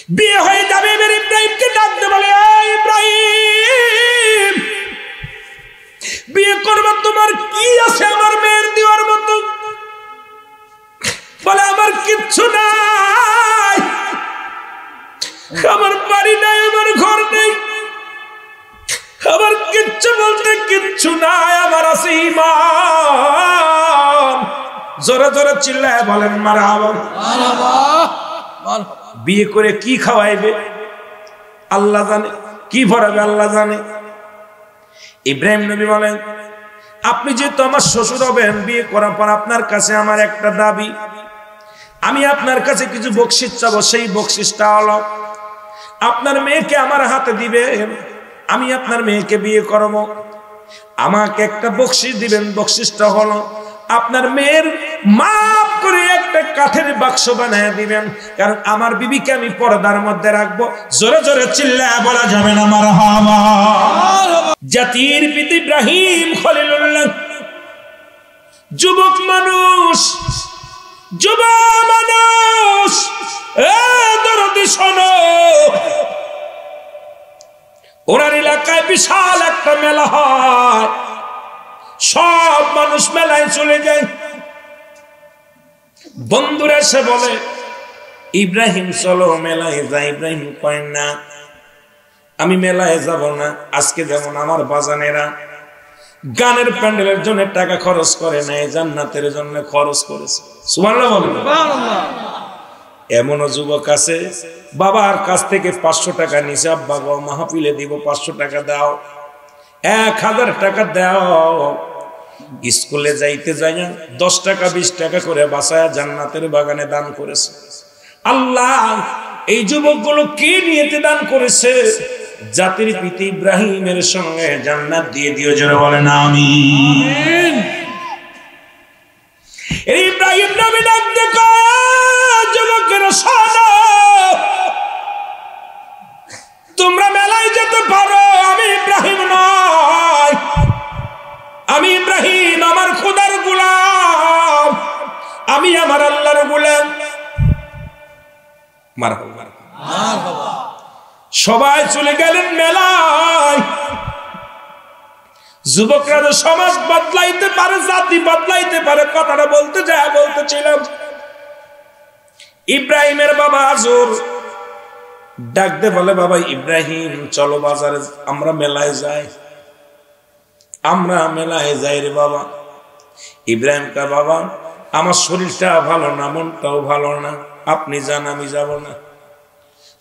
বিয়ে হয়ে যাবে, এবার ইব্রাহিমকে ডাকতে বলে, ইব্রাহিম বিয়ে করবে, তোমার কি আছে আমার মেয়ের দেওয়ার মতো? বলে আমার কিচ্ছু নাই, আমার বাড়ি নাই, আমার ঘর নেই, আমার কিচ্ছু বলতে কিচ্ছু নাই, আমার আছে ঈমান। জোরে জোরে চিল্লায় বলেন মারহাবা। বিয়ে করে কি খাওয়াইবে আল্লাহ জানে, কি ভরাবে আল্লাহ জানে। ইব্রাহিম নবী বলেন, আপনি যেহেতু আমার শ্বশুর হবেন, বিয়ে করার পর আপনার কাছে আমার একটা দাবি, আমি আপনার কাছে কিছু বকশিশ চাবো। সেই বকশিশটা হলো আপনার মেয়েকে আমার হাতে দিবেন, আমি আপনার মেয়েকে বিয়ে করব। আমাকে একটা বকশিশ দিবেন, বকশিশটা হলো আপনার মেয়ের মাপ করে একটা কাঠের বাক্স বানায় দিবেন, কারণ আমার বিবিকে আমি পর্দার মধ্যে রাখবো। জোরে জোরে চিল্লায় বলা যাবে না মারহাবা। জাতির পিতা ইব্রাহিম খলিলুল্লাহ, যুবক মানুষ, যুবা মানুষ, দরদি শোনো, ওনার এলাকায় বিশাল একটা মেলা হয়, সব মানুষ মেলায় চলে যায়। বন্ধুরা এসে বলে, ইব্রাহিম চলো মেলায় যাই। ইব্রাহিম কয় না, আমি মেলায় যাব না। আজকে যেমন আমার বাজানেরা গানের প্যান্ডেলের জন্য টাকা খরচ করে নাই, জান্নাতের জন্য খরচ করেছে। সুবহানাল্লাহ বলেন। এমনও যুবক আছে, বাবার কাছ থেকে 500 টাকা নিছে, আব্বা গো মাহফিলে দিব 500 টাকা দাও, 1000 টাকা দাও। স্কুলে যাইতে যাই 10 টাকা 20 টাকা করে বাঁচায় জান্নাতের বাগানে দান করেছে। আল্লাহ এই যুবকগুলো কি নিয়েতে দান করেছে? জাতির পিতা ইব্রাহিমের সঙ্গে জান্নাত দিয়ে দিও, জোরে বলেন আমিন। ইব্রাহিম নবী ডাক দেখো, যুবকেরা শোনো, তোমরা মেলায় যেতে পারো, আমি ইব্রাহিম নয়, আমি ইব্রাহিম আমার খোদার গোলাম, আমি আমার আল্লাহর গোলাম। মারহাবা। সবাই চলে গেলেন মেলায়। যুবকরা তো সমাজ বদলাইতে পারে, জাতি বদলাইতে পারে, কথাটা বলতে যায় বলতেছিলাম। ইব্রাহিমের বাবা আজর ডাকতে বলে, বাবা ইব্রাহিম চলো বাজারে, আমরা মেলায় যাই, আমরা মেলায় যাই রে বাবা। ইব্রাহিম কা বাবা আমার শরীরটা ভালো না, মনটাও ভালো না, আপনি যান আমি যাব না।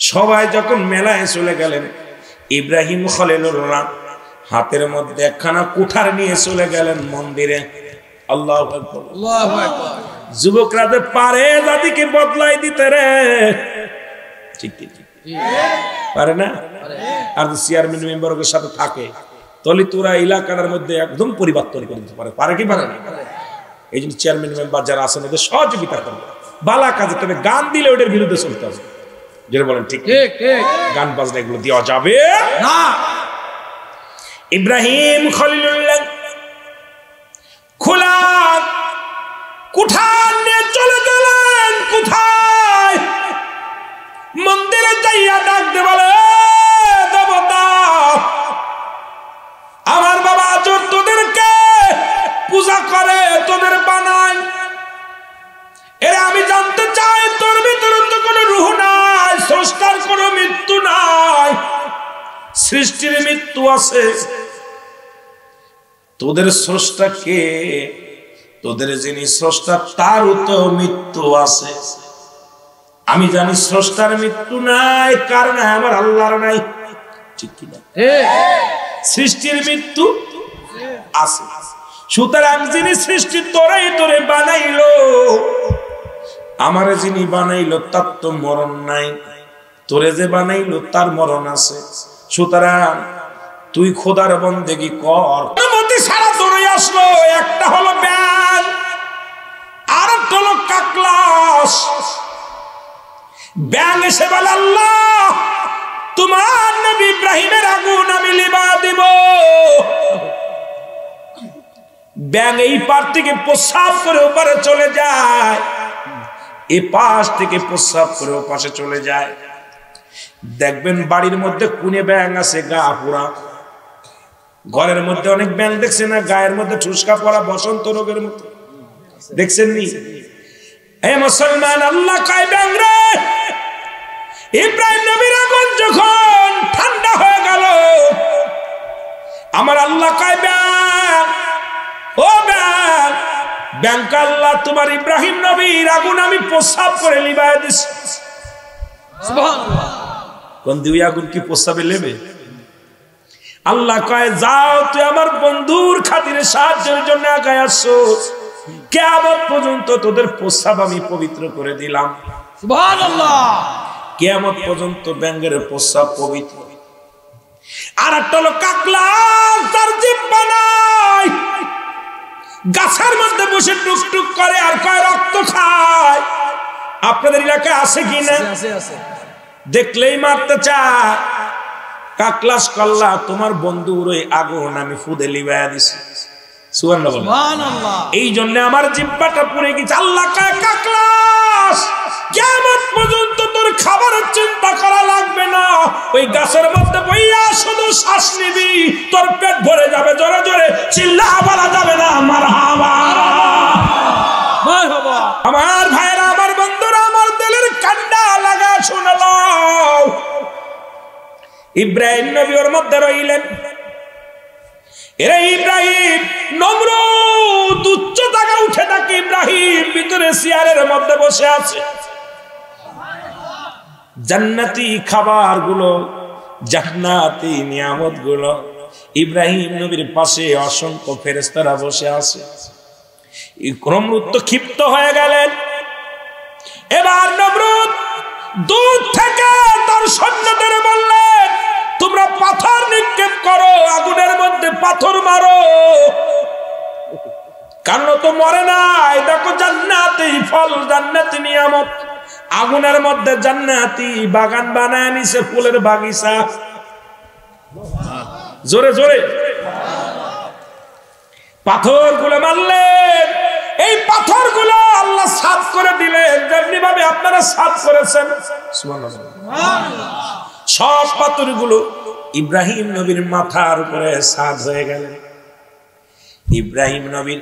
সবাই যখন মেলায় চলে গেলেন, ইব্রাহিম খলিলুল্লাহ হাতের মধ্যে একখানা কুঠার নিয়ে চলে গেলেন মন্দিরে। আল্লাহু আকবার, আল্লাহু আকবার। যুবকরা তো পারে জাতিকে বদলাই দিতে রে, ঠিক ঠিক পারে না। আর চেয়ারম্যান মেম্বারের সাথে থাকে, তলি তোরা এলাকার মধ্যে একদম পরিবর্তন করে দিতে পারে, পারে কি পারে না? এই জন্য চেয়ারম্যান মেম্বার যারা আছেন ওদের সহযোগিতা করবে বালা কাজে, তবে গান দিলে ওদের বিরুদ্ধে চলতে হবে। যেটা বলেন ঠিক ঠিক, গান বাজনা এগুলো দেওয়া যাবে না। ইব্রাহিম খলিলুল্লাহ খোলা কুঠার নিয়ে চলে গেলেন। কোথায়? মন্দিরে যাইয়া ডাকতে বলে, দেবতা আমার বাবা আজর তোদেরকে পূজা করে, তোদের বানায়, এরা আমি জানতে চাই তোর ভিতরে তো কোনো রূহ নাই, স্রষ্টার কোনো মৃত্যু নাই, সৃষ্টির মৃত্যু আছে, তোদের স্রষ্টা কে? তোদের যিনি স্রষ্টা তারও তো মৃত্যু আছে। আমি জানি স্রষ্টার মৃত্যু নাই, কার নাই? আমার আল্লাহর নাই, ঠিক কি না? সৃষ্টির মৃত্যু আছে। সুতরাং যিনি সৃষ্টি তোরাই তোরে বানাইলো, আমারে যিনি বানাইলো তার তো মরণ নাই, তোরে যে বানাইলো তার মরণ আছে। সুতরাং তুই খোদার বন্দেগি কর। সারা দৌড়ে আসলো, একটা হলো ব্যাং, আর একটা হলো কাকলাস। ব্যাং এসে বলে, আল্লাহ তোমার নবী ইব্রাহিমের আগুন আমি লিবা দিব। ব্যাং এই পার থেকে প্রস্রাব করে ওপারে চলে যায়, এই পাশ থেকে প্রস্রাব করে ওপাশে চলে যায়। দেখবেন বাড়ির মধ্যে কোণে ব্যাং আছে, গা পুরা। ঘরের মধ্যে অনেক ব্যাং দেখছেন না, গায়ের মধ্যে ঠুসকা পড়া বসন্ত রোগের মতো, দেখছেন নি? এ মুসলমান, আল্লাহ কয় ব্যাং রে, ইব্রাহিম নবীর আগুন যখন ঠান্ডা হয়ে গেল, আমার আল্লাহ কয় ব্যাং, ও ব্যাং, ব্যাংক আল্লাহ তোমার ইব্রাহিম নবীর আগুন আমি প্রস্রাব করে লিবায় দিছি। সুবহানাল্লাহ। কোন দুই আগুন কি প্রস্রাবে লেবে? আল্লাহ কয় যাও, তুই আমার বন্ধুর খাতিরে সাহায্যের জন্য আগায় আসছো, কিয়ামত পর্যন্ত তোদের প্রস্রাব আমি পবিত্র করে দিলাম। সুবহানাল্লাহ। কিয়ামত পর্যন্ত ব্যাঙের প্রস্রাব পবিত্র। আর একটা হলো কাকলা, তার জিহ্বা নাই, গাছের মধ্যে বসে টুকটুক করে আর কয় রক্ত খায়। আপনাদের এলাকায় আছে কি না? দেখলেই মারতে চায়। কাকলাস কল্লা, তোমার বন্ধুর ওই আগুন আমি ফুদে লিবায়া দিছি। সুবহানাল্লাহ। এই জন্য আমার জিহ্বাটা পুড়ে গেছে। আল্লাহ কয় কাকলাস, কিয়ামত পর্যন্ত তোর খাবারের চিন্তা করা লাগবে না, ওই গাছের মধ্যে বইয়া শুধু শ্বাস নিবি, তোর পেট ভরে যাবে। জোরে জোরে চিল্লা বলা যাবে না মারহাবা। মারহাবা। আমার ভাইরা, আমার বন্ধুরা, আমার দিলের কান্না লাগা শুনে নাও। ইব্রাহিম নবী ওর মধ্যে রইলেন। এরা ইব্রাহিম, নমরুদ উচ্চ জায়গা উঠে থাকে, ইব্রাহিম ভিতরে চেয়ারের মধ্যে বসে আছে। জান্নাতি খাবার গুলো, জান্নাতি নিয়ামত গুলো, ইব্রাহিম নবীর পাশে অসংখ্য ফেরেশতারা বসে আছে। নমরুদ তো ক্ষিপ্ত হয়ে গেলেন। এবার নমরুদ দূর থেকে তার সৈন্যদের বললেন, তোমরা পাথর নিক্ষেপ করো, আগুনের মধ্যে পাথর মারো, কারণ তো মরে নাই। দেখো জান্নাতি ফল, জান্নাতি নিয়ামত, আগুনের মধ্যে জান্নাতি বাগান বানায় নিছে, ফুলের বাগিচা। জোরে জোরে পাথর গুলো মারলেন। এই পাথর গুলো আল্লাহ সাফ করে দিলেন, যেমনি ভাবে আপনারা সাফ করেছেন। সব পাথর গুলো ইব্রাহিম নবীর মাথার উপরে সাদ হয়ে গেলেন। ইব্রাহিম নবীর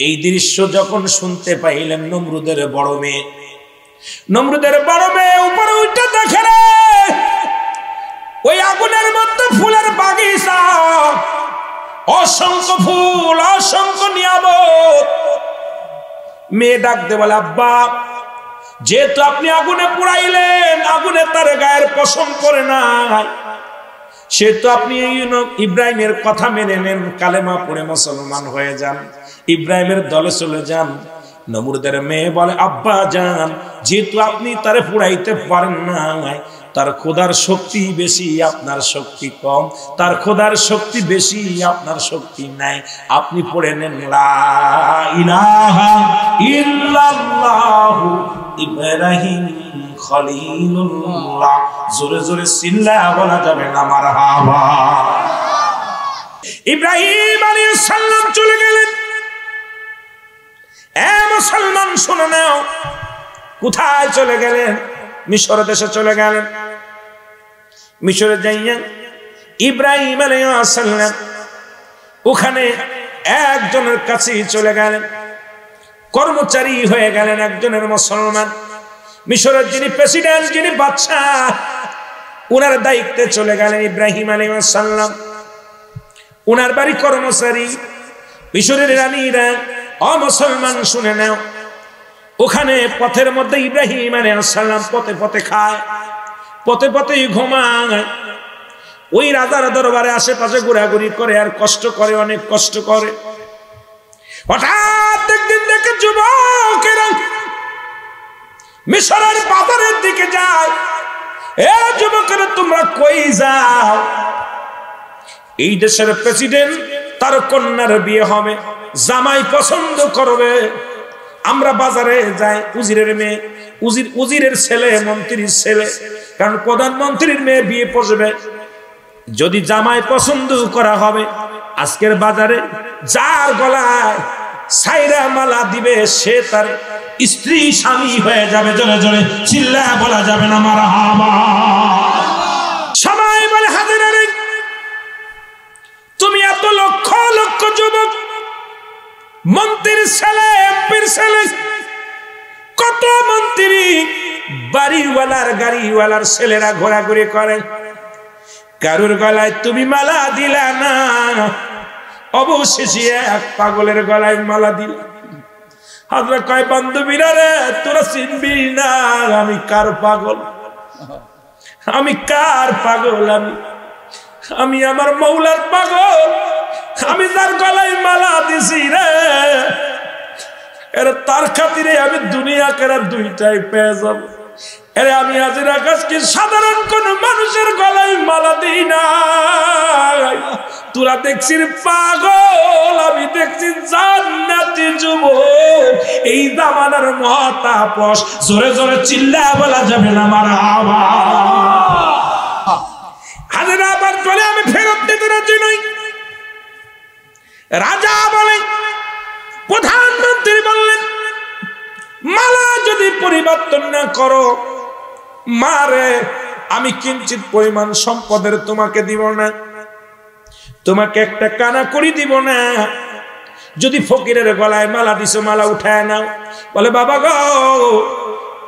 এই দৃশ্য যখন শুনতে পাইলেন, নমরুদের বড় মেয়ে, নমরুদের বড় মেয়ে উপরে উঠে দেখে রে, ওই আগুনের মধ্যে ফুলের বাগিচা, অসংখ্য ফুল, অসংখ্য নিয়ামত। মেয়ে ডাকতে বলে, আব্বা, যেহেতু আপনি আগুনে পুড়াইলেন, আগুনে তার গায়ের পশম করে নাই, সেহেতু আপনি ইব্রাহিমের কথা মেনে নেন, কালেমা পড়ে মুসলমান হয়ে যান, ইব্রাহিমের দলে চলে যান। নমরুদের মেয়ে বলে, আব্বা জান, যেহেতু আপনি তারে পুড়াইতে পারেন না, তার খোদার শক্তি বেশি, আপনার শক্তি কম, তার খোদার শক্তি বেশি, আপনার শক্তি নাই, আপনি পড়ে নেন লা ইলাহা ইল্লাল্লাহু ইব্রাহিম খলিলুল্লাহ। জোরে জোরে চিল্লা বলা যাবে না মারহাবা। ইব্রাহিম আলাইহিস সালাম চলে গেলেন। এ মুসলমান শুনে নাও, কোথায় চলে গেলেন? মিশর দেশে চলে গেলেন। মিশরে যাইয়া ইব্রাহিম আলাইহিস সালাম ওখানে একজনের কাছে চলে গেলেন, কর্মচারী হয়ে গেলেন একজনের মুসলমান। মিশরের যিনি প্রেসিডেন্ট, যিনি বাদশা, উনার দায়িত্বে চলে গেলেন ইব্রাহিম আলাইহিস সালাম। উনার বাড়ি কর্মচারী। মিশরের রানীরা, অমুসলমান শুনে নাও, ওখানে পথের মধ্যে ইব্রাহিম আলাইহিস সালাম পথে পথে খায়, পথে পথেই ঘুমায়। ওই রাজার দরবারে আশেপাশে ঘোরাঘুরি করে আর কষ্ট করে, অনেক কষ্ট করে। হঠাৎ একদিন দেখে যুবকেরা মিশরের বাজারের দিকে যায়। এ যুবকেরা, তোমরা কই যাও? এই দেশের প্রেসিডেন্ট, তার কন্যার বিয়ে হবে, জামাই পছন্দ করবে, আমরা বাজারে যাই। উজিরের মেয়ে, উজিরের ছেলে, মন্ত্রীর ছেলে, কারণ প্রধানমন্ত্রীর মেয়ে বিয়ে পড়বে। যদি জামাই পছন্দ করা হবে, আজকের বাজারে যার গলায় সাইরা মালা দিবে, সে তার স্ত্রী স্বামী হয়ে যাবে। জোরে জোরে চিল্লা বলা যাবে না মারহাবা। বাড়িওয়ালার গাড়িওয়ালার ছেলেরা ঘোরাঘুরি করে, কারুর গলায় তুমি মালা দিলা না, অবশেষে এক পাগলের গলায় মালা দিল। হযরত কয় বান্ধবীরা রে, তোরা চিনবি না আমি কার পাগল, আমি কার পাগল, আমি আমার মৌলার পাগল, আমি যার গলায় মালা দিছি রে, এর তার খাতিরে আমি দুনিয়া কেরা দুইটাই পেয়ে যাব। এরে আমি আজির আকাশ কি সাধারণ কোন মানুষের গলায় মালা দিই না। তোরা দেখছিস পাগল, আমি দেখছি জান্নাতি যুবক। এই জামানার মহাতাপস, জোরে জোরে চিল্লায় বলা যাবে না মারহাবা। হাজিরা আবার চলে, আমি ফেরত দিতে রাজি নই। রাজা বলে, প্রধানমন্ত্রী বললেন, মালা যদি পরিবর্তন না করো মারে, আমি কিঞ্চিত পরিমাণ সম্পদের তোমাকে দিব না, তোমাকে একটা কানা করি দিব না। যদি ফকিরের গলায় মালা দিছো, মালা উঠায় নাও। বলে বাবা গো,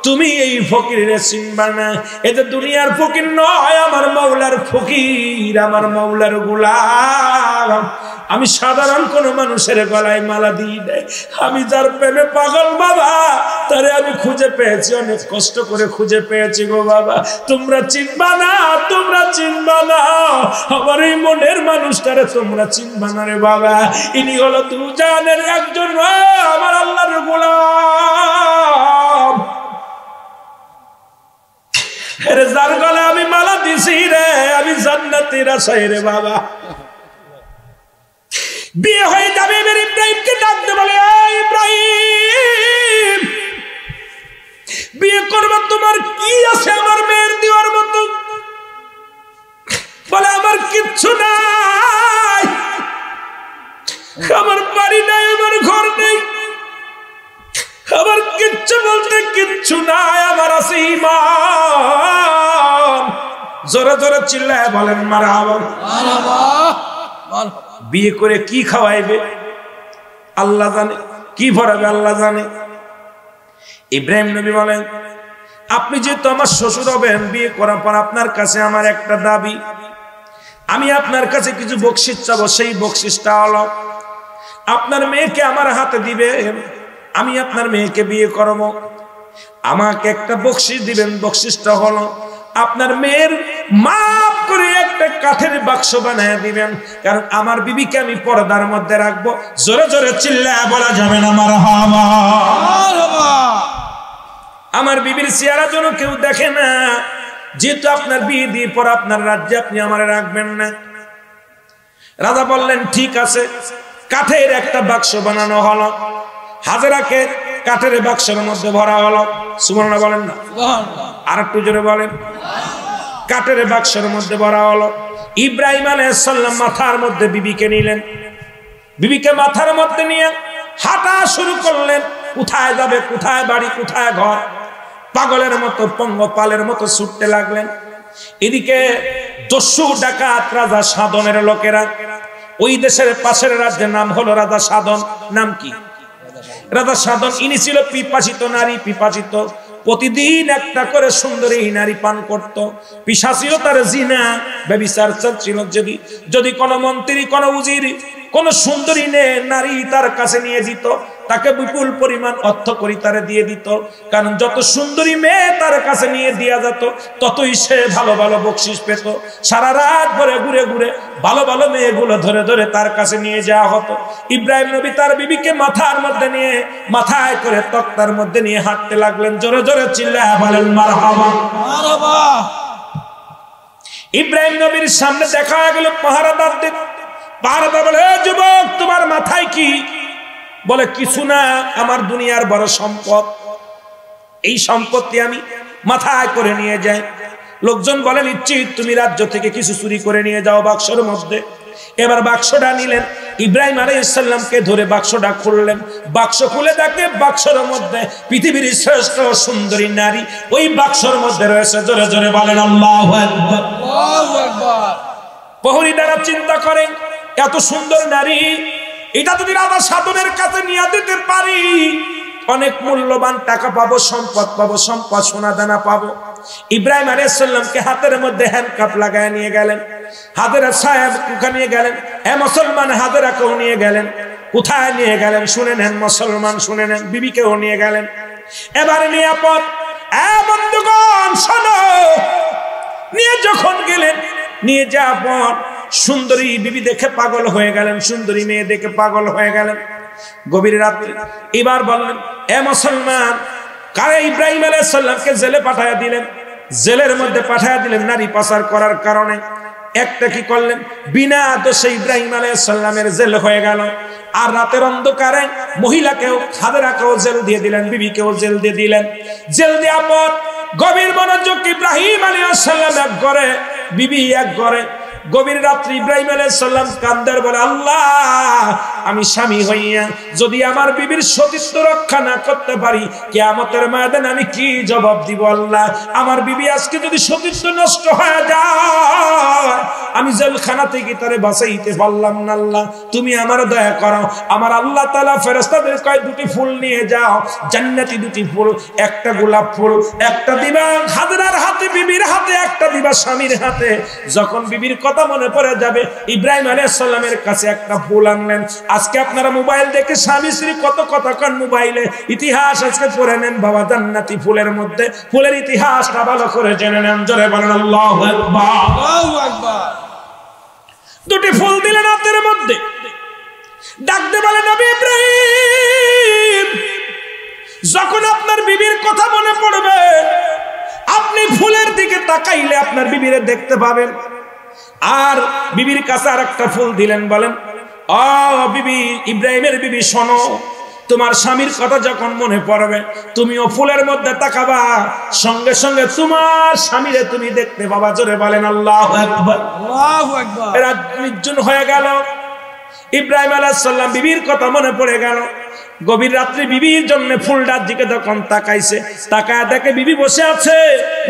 তুমি এই ফকিরের চিনবা না, এটা দুনিয়ার ফকির নয়, আমার মাওলার ফকির, আমার মাওলার গোলাম। আমি সাধারণ কোন মানুষের গলায় মালা দিই নাই, আমি যার প্রেমে পাগল বাবা, তারে আমি খুঁজে পেয়েছি, অনেক কষ্ট করে খুঁজে পেয়েছি গো বাবা। তোমরা চিনবা না, তোমরা চিনবা না, আমার এই মনের মানুষটারে তোমরা চিনবা না রে বাবা। ইনি হলো দুজানের একজন আমার আল্লাহর গোলাম। যার গলায় আমি মালা দিছি রে, আমি জান্নাতের আশায় রে বাবা। বিয়ে হয়ে যাবে, এবার ইব্রাহিমকে ডাকতে বলে, ইব্রাহিম বিয়ে করবা, তোমার কি আছে আমার মেয়ের দেওয়ার মতো? বলে আমার কিচ্ছু নাই, আমার বাড়ি নাই, আমার ঘর নেই, আমার কিচ্ছু বলতে কিচ্ছু নাই, আমার আছে ঈমান। জোরে জোরে চিল্লায় বলেন মারহাবা। বিয়ে করে কি খাওয়াইবে আল্লাহ জানে, কি ভরাবে আল্লাহ জানে। ইব্রাহিম নবী বলেন, আপনি যেহেতু আমার শ্বশুর হবেন, বিয়ে করার পর আপনার কাছে আমার একটা দাবি, আমি আপনার কাছে কিছু বকশিশ চাবো। সেই বকশিশটা হলো, আপনার মেয়েকে আমার হাতে দিবেন, আমি আপনার মেয়েকে বিয়ে করব। আমাকে একটা বকশিশ দিবেন, বকশিশটা হলো আপনার মেয়ের মাপ করে একটা কাঠের বাক্স বানায় দিবেন, কারণ আমার বিবিকে আমি পর্দার মধ্যে রাখবো। জোরে জোরে চিল্লায় বলা যাবে না মারহাবা। আমার বিবির চেহারা যেন কেউ দেখে না, যেহেতু আপনার বিয়ে দিয়ে পর আপনার রাজ্যে আপনি আমার রাখবেন না। রাজা বললেন ঠিক আছে। কাঠের একটা বাক্স বানানো হলো, হাজেরাকে কাঠের বাক্সের মধ্যে ভরা হলো। সুবহানাল্লাহ বলেন না? আর একটু জোরে বলেন। কাঠের বাক্সের মধ্যে ভরা হলো। ইব্রাহিম আলাইহিস সালাম মাথার মধ্যে বিবিকে নিলেন, বিবিকে মাথার মধ্যে নিয়ে হাঁটা শুরু করলেন। কোথায় যাবে, কোথায় বাড়ি, কোথায় ঘর, পাগলের মতো পঙ্গপালের মতো ছুটতে লাগলেন। এদিকে দস্যু ডাকাত রাজা সাধনের লোকেরা, ওই দেশের পাশের রাজ্যের নাম হলো রাজা সাধন। নাম কি? রাজা সাধন। ইনি ছিল পিপাসিত নারী, পিপাসিত। প্রতিদিন একটা করে সুন্দরী নারী পান করত। পিশাচিও তার জিনা ব্যভিচার ছিল। যদি কোনো মন্ত্রী, কোনো উজির, কোন সুন্দরী নারী তার কাছে নিয়ে দিত, তাকে বিপুল পরিমাণ অর্থ করি তারে দিয়ে দিত। কারণ যত সুন্দরী মেয়ে তার কাছে নিয়ে দেওয়া যেত, ততই সে ভালো ভালো বকশিস পেত। সারা রাত ভরে ঘুরে ঘুরে ভালো ভালো মেয়েগুলো ধরে ধরে তার কাছে নিয়ে যাওয়া হতো। ইব্রাহিম নবী তার বিবিকে মাথার মধ্যে নিয়ে, মাথায় করে তক্তার মধ্যে নিয়ে হাঁটতে লাগলেন। জোরে জোরে চিল্লায়া বলেন মারহাবা। মারহাবা। ইব্রাহিম নবীর সামনে দেখা গেল পাহারাদার। পাহারাদার বলে, যুবক তোমার মাথায় কি? বলে কিছু না, আমার দুনিয়ার বড় সম্পদ, এই সম্পত্তি আমি মাথায় করে নিয়ে যাই। লোকজন বলে নিশ্চিত তুমি রাজ্য থেকে কিছু চুরি করে নিয়ে যাও বাক্সের মধ্যে। এবার বাক্সটা নিলেন, ইব্রাহিম আলাইহিস সালামকে ধরে বাক্সটা খুললেন। বাক্স খুলে দেখে বাক্সের মধ্যে পৃথিবীর শ্রেষ্ঠ সুন্দরী নারী ওই বাক্সের মধ্যে রয়েছে। জোরে জোরে বলেন আল্লাহু আকবার। আল্লাহু আকবার। প্রহরীদারা চিন্তা করেন, এত সুন্দর নারী, এটা যদি রাজা সাধনের কাছে নিয়ে দিতে পারি, অনেক মূল্যবান টাকা পাবো, সম্পদ পাবো, সম্পদ সোনা দানা পাবো। ইব্রাহিম আলাইহিস সালামকে হাতের মধ্যে হ্যান্ডকাপ লাগায় নিয়ে গেলেন, হাজেরা সাহেব নিয়ে গেলেন। মুসলমান হাজেরাকেও নিয়ে গেলেন। কোথায় নিয়ে গেলেন শুনে নেন মুসলমান, শুনে নেন। বিবিকেও নিয়ে গেলেন। এবারে নিরাপদ বন্ধুগণ শোনো, নিয়ে যখন গেলেন, নিয়ে যাওয়ার পর সুন্দরী বিবি দেখে পাগল হয়ে গেলেন, সুন্দরী মেয়ে দেখে পাগল হয়ে গেলেন। গভীর রাত্রে এবার বললেন, মুসলমান, কারে ইব্রাহিম আলাইহিস সালামকে জেলে পাঠায়া দিলেন, জেলের মধ্যে পাঠায়া দিলেন নারী পাচার করার কারণে। একটা কি করলেন, বিনা দোষে ইব্রাহিম আলাইহিস সালামের জেল হয়ে গেল। আর রাতের অন্ধকারে মহিলাকেও, হাজেরাকেও জেল দিয়ে দিলেন, বিবিকেও জেল দিয়ে দিলেন। জেল দেওয়ার পর গভীর মনোযোগ, ইব্রাহিম আলাইহিস সালাম এক ঘরে, বিবি এক ঘরে। গভীর রাত্রি ইব্রাহিম আলাইহিস সালাম কান্দার বলে, আল্লাহ, আমি স্বামী হইয়া যদি আমার বিবির সতীত্ব রক্ষা না করতে পারি, কিয়ামতের ময়দানে আমি কি জবাব দিব আল্লাহ? আমার বিবি আজকে যদি সতীত্ব নষ্ট হয়ে যায়, আমি জেলখানা থেকে তারে বাঁচাইতে পারলাম না। আল্লাহ, তুমি আমার দয়া করো। আমার আল্লাহ তাআলা ফেরেশতাদের কয়, দুটি ফুল নিয়ে যাও, জান্নাতি দুটি ফুল, একটা গোলাপ ফুল, একটা দিবা হাজরার হাতে, বিবির হাতে, একটা দিবা স্বামীর হাতে। যখন বিবির কথা মনে পড়ে যাবে, ইব্রাহিম আলাইহিস সালামের কাছে একটা ফুল আনলেন। আজকে আপনারা মোবাইল দেখে স্বামী স্ত্রী কত কথা কন মোবাইলে, ইতিহাস আজকে পড়ে নেন বাবা, জান্নাতি ফুলের মধ্যে ফুলের ইতিহাসটা ভালো করে জেনে নেন। জোরে বলেন আল্লাহু আকবার। আল্লাহু আকবার। দুটি ফুল দিলেন হাতের মধ্যে, ডাকতে বলে, নবী ইব্রাহিম, যখন আপনার বিবির কথা মনে পড়বে, আপনি ফুলের দিকে তাকাইলে আপনার বিবিরে দেখতে পাবেন। আর বিবির কাছে আর একটা ফুল দিলেন, বলেন, ও বিবি, ইব্রাহিমের বিবি, শোনো, তোমার স্বামীর কথা যখন মনে পড়বে, তুমিও ফুলের মধ্যে তাকাবা, সঙ্গে সঙ্গে তোমার স্বামীরে তুমি দেখতে পাবা। জোরে বলেন আল্লাহু আকবার। আল্লাহু আকবার। এরা নির্জন হয়ে গেল। ইব্রাহিম আলাইহিস সালাম বিবির কথা মনে পড়ে গেল। গভীর রাত্রি বিবির জন্য ফুলটার দিকে যখন তাকাইছে, তাকায় দেখে বিবি বসে আছে,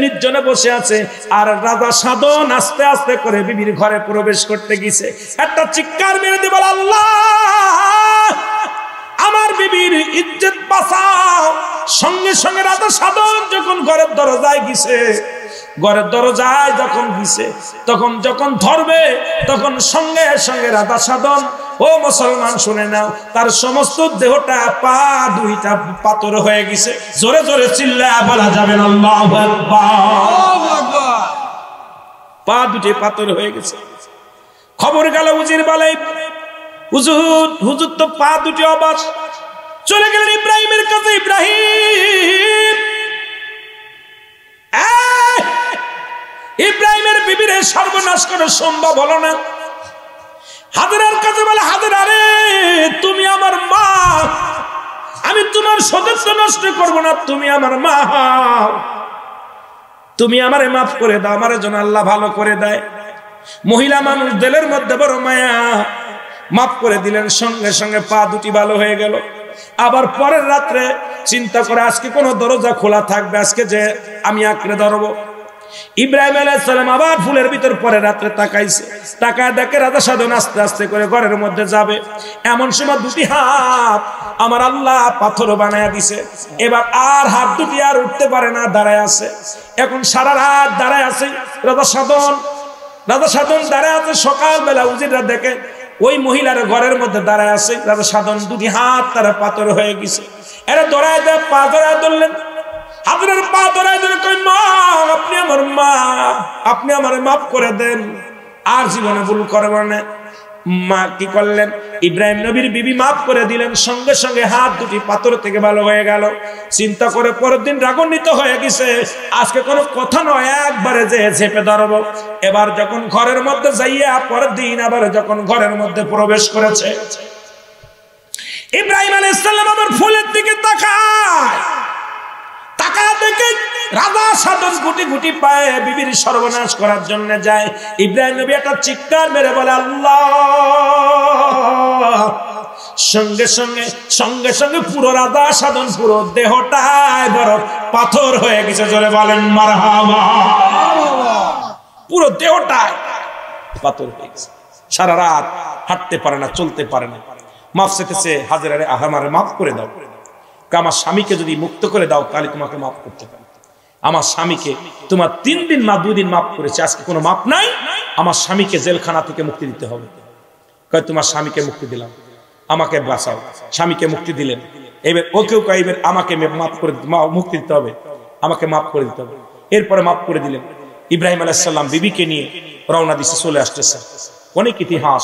নির্জনে বসে আছে। আর রাজা সাধন আস্তে আস্তে করে বিবির ঘরে প্রবেশ করতে গেছে। একটা চিৎকার মেরে দিয়ে বলে, আল্লাহ, আমার বিবির ইজ্জত বাঁচাও। সঙ্গে সঙ্গে রাজা সাধন যখন ঘরের দরজায় গেছে, ঘরের দরজায় যখন গেছে, তখন যখন ধরবে, তখন সঙ্গে সঙ্গে রাজা সাধন, ও মুসলমান শুনে নাও, তার সমস্ত দেহটা, পা দুইটা পাথর হয়ে গেছে। জোরে জোরে চিল্লায়া বলা যাবে না আল্লাহু আকবার। পা দুটি পাথর হয়ে গেছে। খবর গেল উজির বালাই, হুজুর, হুজুর তো পা দুটি অবাক। চলে গেলেন ইব্রাহিমের কাছে। ইব্রাহিম, ইব্রাহিমের বিবিরে সর্বনাশ করা সম্ভব হলো না। হাজেরার কাছে বলে, হাজেরা রে, তুমি আমার মা, আমি তোমার সদস্য নষ্ট করবো না, তুমি আমার মা, তুমি আমারে মাফ করে দাও। আমার জন্য আল্লাহ ভালো করে দেয়। মহিলা মানুষ, দিলের মধ্যে বড় মায়া, মাফ করে দিলেন। সঙ্গে সঙ্গে পা দুটি ভালো হয়ে গেল। আবার পরের রাত্রে চিন্তা করে, আজকে কোনো দরজা খোলা থাকবে, আজকে যে আমি আঁকড়ে ধরবো। ইব্রাহিম আলাইহিস সালাম আবার ফুলের ভিতর পরে রাত্রে তাকাইছে। তাকায় দেখে রাজা সাধন আস্তে আস্তে করে ঘরের মধ্যে যাবে। এমন সময় দুটি হাত আমার আল্লাহ পাথর বানায়া দিছে। এবার আর হাত দুটি আর উঠতে পারে না, দাঁড়ায় আছে। এখন সারা রাত দাঁড়ায় আছে রাজা সাধন। রাজা সাধন দাঁড়ায় আছে। সকালবেলা উজিররা দেখে ওই মহিলার ঘরের মধ্যে দাঁড়ায় আছে রাজা সাধন, দুটি হাত তারা পাথর হয়ে গেছে। এরা দৌড়ায় দেয়, পা দৌড়ায় ধরলেন। আপনার পা ধরাই ধরে কই, মা, আপনি আমার মা, আপনি আমারে মাফ করে দেন, আর জীবনে ভুল করব না। মা কি করলেন, ইব্রাহিম নবীর বিবি মাফ করে দিলেন। সঙ্গে সঙ্গে হাত দুটি পাথর থেকে ভালো হয়ে গেল। চিন্তা করে পরের দিন রাগান্বিত হয়ে গেছে, আজকে কোনো কথা নয়, একবারে যে চেপে ধরবো। এবার যখন ঘরের মধ্যে যাইয়া পরের দিন আবার যখন ঘরের মধ্যে প্রবেশ করেছে, ইব্রাহিম আলাইহিস সালাম আবার ফুলের দিকে তাকায়। দেখে রাজা সাধন গুটি গুটি পায়ে বিবির সর্বনাশ করার জন্য যায়। ইব্রাহিম নবী একটা চিৎকার মেরে বলে, আল্লাহ। সঙ্গে সঙ্গে সঙ্গে সঙ্গে পুরো রাজা সাধন, পুরো দেহটায় বড় পাথর হয়ে গেছে। জোরে বলেন মারহাবা। পুরো দেহটায় পাথর হয়ে গেছে। সারা রাত হাঁটতে পারে না, চলতে পারে না। মাফ চেয়েছে, হাজেরা রে, আমারে মাফ করে দাও। আমার স্বামীকে যদি মুক্ত করে দাও তাহলে তোমাকে মাফ করতে পারি। আমার স্বামীকে তোমার 3 দিন মা 2 দিন মাফ করেছে, আজকে কোনো মাফ নাই, আমার স্বামীকে জেলখানা থেকে মুক্তি দিতে হবে। কয় তোমার স্বামীকে মুক্তি দিলাম, আমাকে বাঁচাও। স্বামীকে মুক্তি দিলেন। এবার ওকেও কয় এবার আমাকে মাফ করে মুক্তি দিতে হবে, আমাকে মাফ করে দিতে হবে। এরপরে মাফ করে দিলেন। ইব্রাহিম আলাইহিস সালাম বিবিকে নিয়ে রওনা দিতে চলে আসতেছে। অনেক ইতিহাস।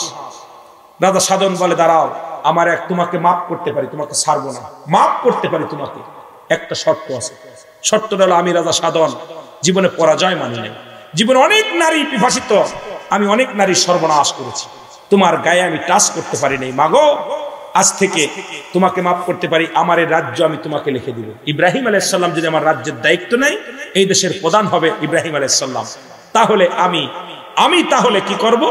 রাজা সাধন বলে দাঁড়াও, আমার তোমাকে মাফ করতে পারি, তোমাকে ছাড়বো না, মাফ করতে পারি তোমাকে, একটা শর্ত আছে। শর্তটা হলো আমি রাজা সাধন জীবনে পরাজয় মানি নাই, জীবনে অনেক নারী বিভাসিত, আমি অনেক নারী সর্বনাশ করেছি, তোমার গায়ে আমি টাচ করতে পারি নাই, মাগো আজ থেকে তোমাকে মাফ করতে পারি, আমার এই রাজ্য আমি তোমাকে লিখে দিব। ইব্রাহিম আলাইহিস সালাম যদি আমার রাজ্যের দায়িত্ব নেয়, এই দেশের প্রধান হবে ইব্রাহিম আলাইহিস সালাম, তাহলে আমি তাহলে কি করব,